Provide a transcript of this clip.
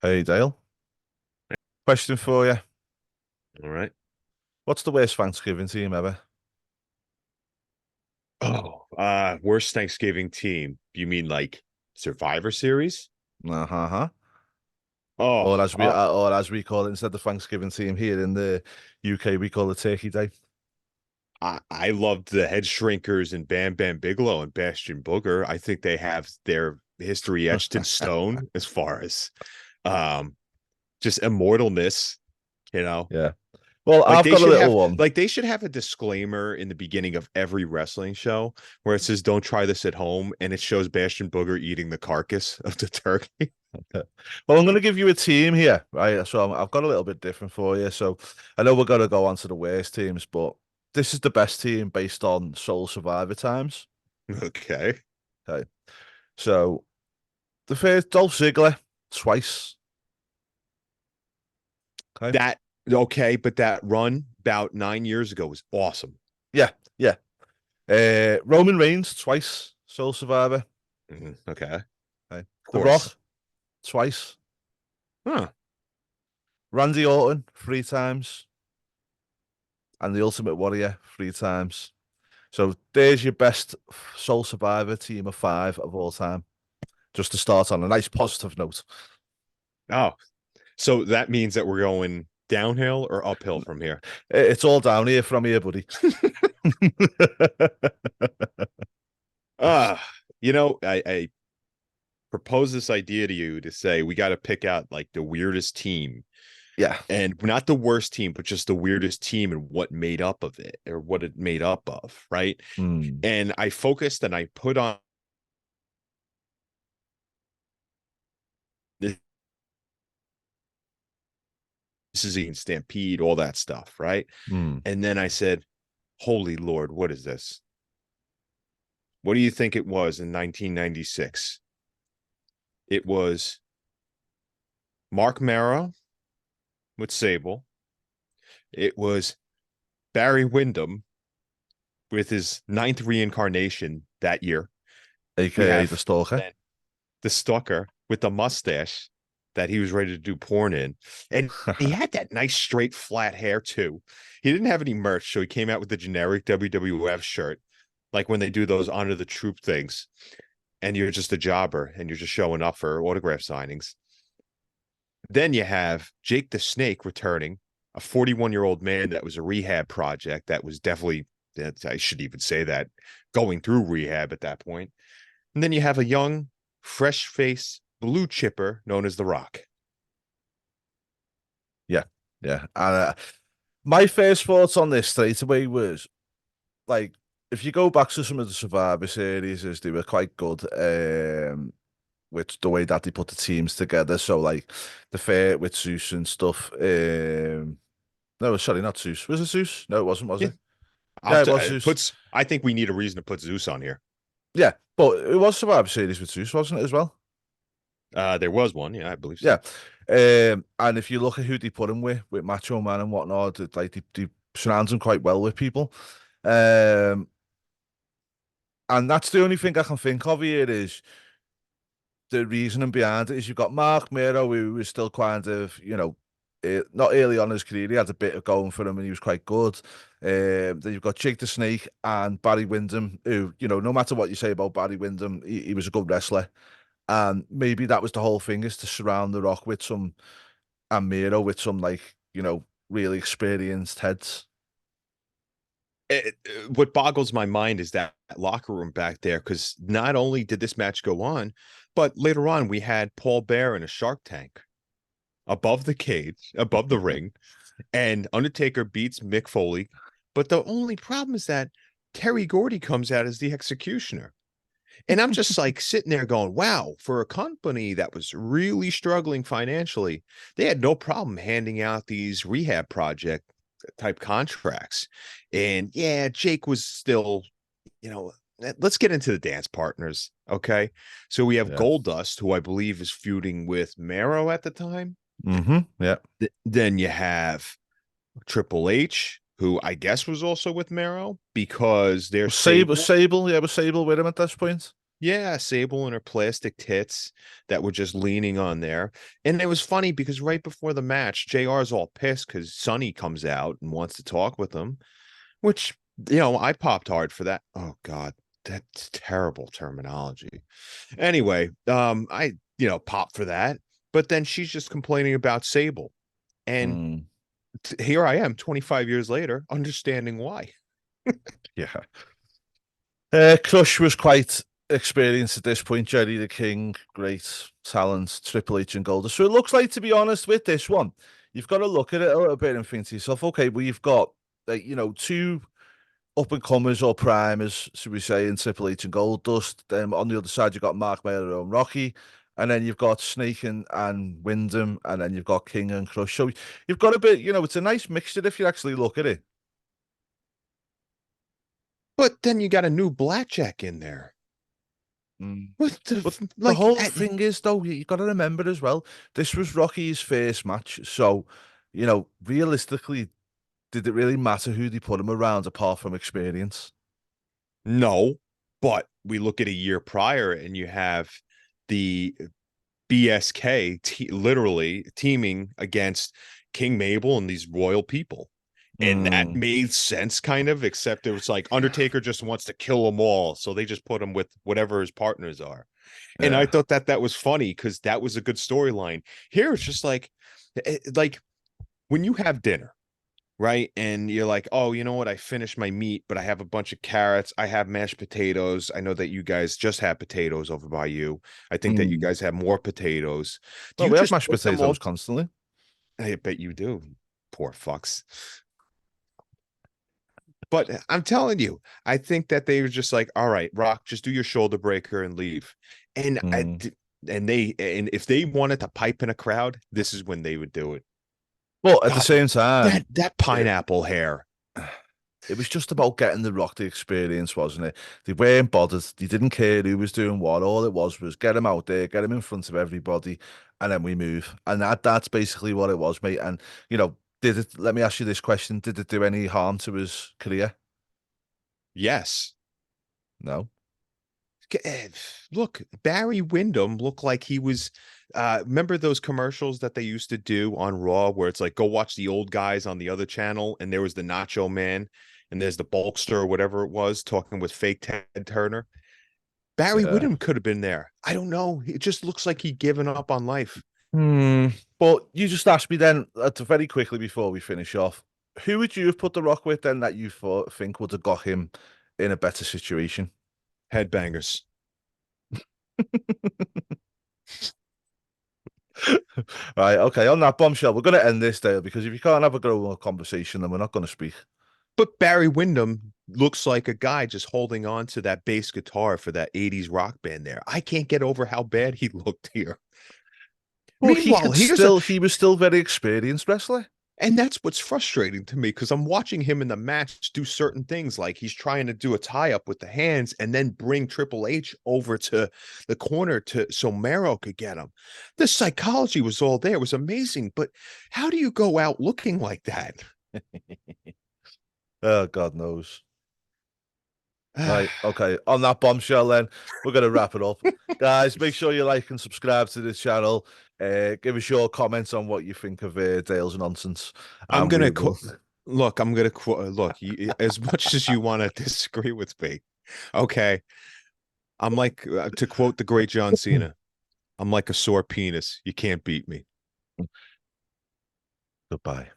Hey Dale, question for you. All right. What's the worst Thanksgiving team ever? Worst Thanksgiving team. You mean like Survivor Series? Uh-huh. Oh, Or as we call it instead of Thanksgiving team here in the UK, we call it Turkey Day. I loved the Head Shrinkers and Bam Bam Bigelow and Bastion Booger. I think they have their history etched in stone as far as um just immortalness, you know. Yeah. Well, Like I've they got a should little have one. like they should have a disclaimer in the beginning of every wrestling show where it says don't try this at home and it shows Bastion Booger eating the carcass of the turkey. Well, I'm going to give you a team here, right? I've got a little bit different for you. So I know we're going to go on to the worst teams, but this is the best team based on Soul Survivor times. Okay. Okay. So the first, Dolph Ziggler, twice. Okay. That okay, but that run about 9 years ago was awesome. Yeah. Yeah. Roman Reigns, twice. Soul Survivor. Okay, of Okay. The course. Rock, twice. Huh. Randy Orton, three times. And the Ultimate Warrior, three times. So there's your best Soul Survivor team of five of all time. Just to start on a nice positive note. Oh, so that means that we're going downhill or uphill from here. It's all down here from here, buddy. Uh, I proposed this idea to you to say we got to pick out like the weirdest team Yeah. and not the worst team, but just the weirdest team and what made up of it or what it made up of, right? Hmm. And I focused and I put on this is a Stampede, all that stuff, right? Hmm. And then I said, Holy Lord, what is this? What do you think it was in 1996? It was Mark Mara with Sable. It was Barry Windham with his ninth reincarnation that year. We AKA the have Stalker. then the Stalker with the mustache that he was ready to do porn in. And he had that nice straight flat hair too. He didn't have any merch, so he came out with the generic WWF shirt, like when they do those honor the troop things, and you're just a jobber and you're just showing up for autograph signings. Then you have Jake the Snake returning, a 41-year-old man that was a rehab project that was definitely, I should even say that, going through rehab at that point. And then you have a young, fresh face blue chipper known as The Rock. Yeah. Yeah. And my first thoughts on this straight away was like, if you go back to some of the Survivor series, is they were quite good. With the way that they put the teams together. So like the fair with Zeus and stuff. No, sorry, not Zeus. Was it Zeus? No, it wasn't, was Yeah, it? Yeah, it was Zeus. I think we need a reason to put Zeus on here. Yeah, but it was Survivor Series with Zeus, wasn't it, as well? There was one, yeah, I believe Yeah. so. And if you look at who they put him with Macho Man and whatnot, like they surround him quite well with people. Um, and that's the only thing I can think of here is the reasoning behind it is you've got Mark Mero, who was still kind of, not early on in his career, he had a bit of going for him and he was quite good. Then you've got Jake the Snake and Barry Windham, who, no matter what you say about Barry Windham, he was a good wrestler. And maybe that was the whole thing, is to surround The Rock with some, and Miro with some, like, really experienced heads. What boggles my mind is that locker room back there, because not only did this match go on, but later on we had Paul Bear in a Shark Tank above the cage, above the ring, and Undertaker beats Mick Foley. But the only problem is that Terry Gordy comes out as the executioner. And I'm just like sitting there going, wow, for a company that was really struggling financially, they had no problem handing out these rehab project type contracts. And yeah, Jake was still, let's get into the dance partners. Okay. So we have Yeah. Goldust, who I believe is feuding with Mero at the time. Yeah. Then you have Triple H, who I guess was also with Mero because they're Was Sable, stable. Sable, yeah, was Sable with him at this point? Yeah, Sable and her plastic tits that were just leaning on there. And it was funny because right before the match, JR's all pissed because Sonny comes out and wants to talk with him, which, I popped hard for that. Oh God, that's terrible terminology. Anyway, I, popped for that. But then she's just complaining about Sable. And Mm, here I am 25 years later, understanding why. yeah. Crush was quite experienced at this point. Jerry the King, great talent, Triple H and Goldust. So it looks like, to be honest, with this one, you've got to look at it a little bit and think to yourself, okay, we've got two up and comers or primers, should we say, in Triple H and Goldust. Then on the other side, you've got Mark Miller and Rocky. And then you've got Snake and Wyndham, and then you've got King and Crush. So you've got a bit, it's a nice mixture if you actually look at it. But then you got a new blackjack in there. Mm. What the But the like? whole thing is, though, you got to remember as well, this was Rocky's first match. So, realistically, did it really matter who they put him around apart from experience? No, but we look at a year prior, and you have the BSK literally teaming against King Mabel and these royal people. And that Mm. made sense, kind of, except it was like Undertaker just wants to kill them all. So they just put him with whatever his partners are. And I Yeah. thought that was funny because that was a good storyline. Here it's just like when you have dinner, right? And you're like, oh, you know what? I finished my meat, but I have a bunch of carrots. I have mashed potatoes. I know that you guys just have potatoes over by you. I think that you Mm. guys have more potatoes. Do Well, you we have just mashed put them potatoes all? constantly. I bet you do. Poor fucks. But I'm telling you, I think that they were just like, all right, Rock, just do your shoulder breaker and leave. And Mm. and if they wanted to pipe in a crowd, this is when they would do it. But at the God, same time, that it, pineapple hair. it was just about getting the Rock the experience, wasn't it? They weren't bothered. They didn't care who was doing what. All it was get him out there, get him in front of everybody, and then we move. And that's basically what it was, mate. And, did it, let me ask you this question. Did it do any harm to his career? Yes. No. eh, Look, Barry Windham looked like he was remember those commercials that they used to do on Raw where it's like go watch the old guys on the other channel and there was the Nacho Man and there's the Bulkster or whatever it was talking with fake Ted Turner. Barry Yeah. Windham could have been there. I don't know. It just looks like he'd given up on life. Hmm. But you just asked me then, very quickly before we finish off, who would you have put the Rock with then that you think would have got him in a better situation? Headbangers. Right, okay, on that bombshell, we're going to end this, Dale, because if you can't have a grown conversation, then we're not going to speak. But Barry Windham looks like a guy just holding on to that bass guitar for that 80s rock band there. I can't get over how bad he looked here. Well, Meanwhile, here's a he was still very experienced wrestler. and that's what's frustrating to me because I'm watching him in the match do certain things like he's trying to do a tie up with the hands and then bring Triple H over to the corner so Mero could get him. The psychology was all there. It was amazing. But how do you go out looking like that? Oh, God knows. Right, okay. On that bombshell, then we're going to wrap it up, guys. Make sure you like and subscribe to this channel. Give us your comments on what you think of Dale's nonsense, I'm and we gonna will. look. I'm gonna look. As much as you want to disagree with me, okay. I'm like to quote the great John Cena. I'm like a sore penis. You can't beat me. Goodbye.